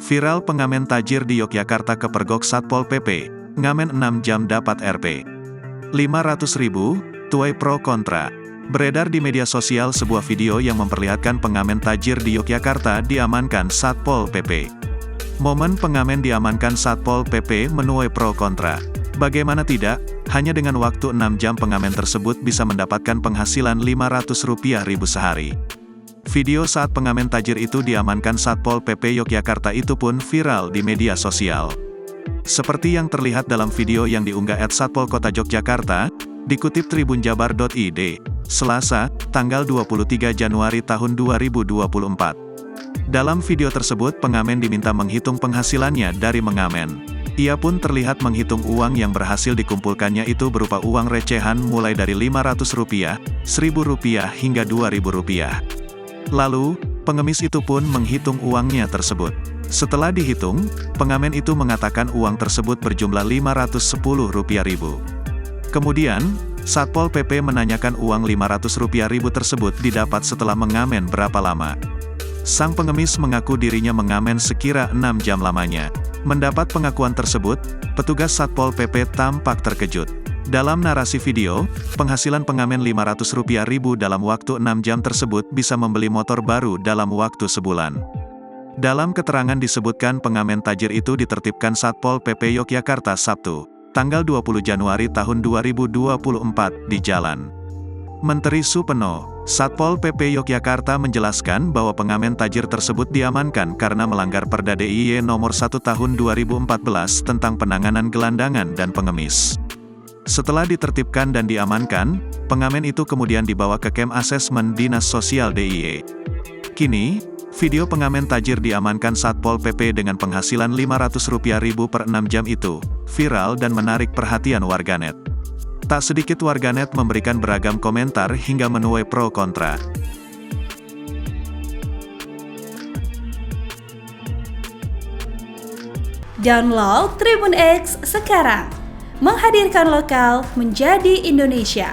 Viral pengamen tajir di Yogyakarta kepergok Satpol PP, ngamen 6 jam dapat Rp. 500.000, tuai pro kontra. Beredar di media sosial sebuah video yang memperlihatkan pengamen tajir di Yogyakarta diamankan Satpol PP. Momen pengamen diamankan Satpol PP menuai pro kontra. Bagaimana tidak, hanya dengan waktu 6 jam pengamen tersebut bisa mendapatkan penghasilan Rp500.000 sehari. Video saat pengamen tajir itu diamankan Satpol PP Yogyakarta itu pun viral di media sosial. Seperti yang terlihat dalam video yang diunggah @Satpol Kota Yogyakarta, dikutip tribunjabar.id, Selasa, tanggal 23 Januari tahun 2024. Dalam video tersebut pengamen diminta menghitung penghasilannya dari mengamen. Ia pun terlihat menghitung uang yang berhasil dikumpulkannya itu berupa uang recehan mulai dari Rp500, Rp1.000 hingga Rp2.000. Lalu, pengemis itu pun menghitung uangnya tersebut. Setelah dihitung, pengamen itu mengatakan uang tersebut berjumlah Rp510.000. Kemudian, Satpol PP menanyakan uang Rp500.000 tersebut didapat setelah mengamen berapa lama. Sang pengemis mengaku dirinya mengamen sekira 6 jam lamanya. Mendapat pengakuan tersebut, petugas Satpol PP tampak terkejut. Dalam narasi video, penghasilan pengamen Rp500.000 dalam waktu 6 jam tersebut bisa membeli motor baru dalam waktu sebulan. Dalam keterangan disebutkan pengamen tajir itu ditertibkan Satpol PP Yogyakarta Sabtu, tanggal 20 Januari tahun 2024 di Jalan Menteri Supeno. Satpol PP Yogyakarta menjelaskan bahwa pengamen tajir tersebut diamankan karena melanggar Perda DIY Nomor 1 Tahun 2014 tentang penanganan gelandangan dan pengemis. Setelah ditertibkan dan diamankan, pengamen itu kemudian dibawa ke Kem Asesmen Dinas Sosial DIY. Kini, video pengamen tajir diamankan Satpol PP dengan penghasilan Rp500.000 per 6 jam itu, viral dan menarik perhatian warganet. Tak sedikit warganet memberikan beragam komentar hingga menuai pro kontra. Download Tribun X sekarang, menghadirkan lokal menjadi Indonesia.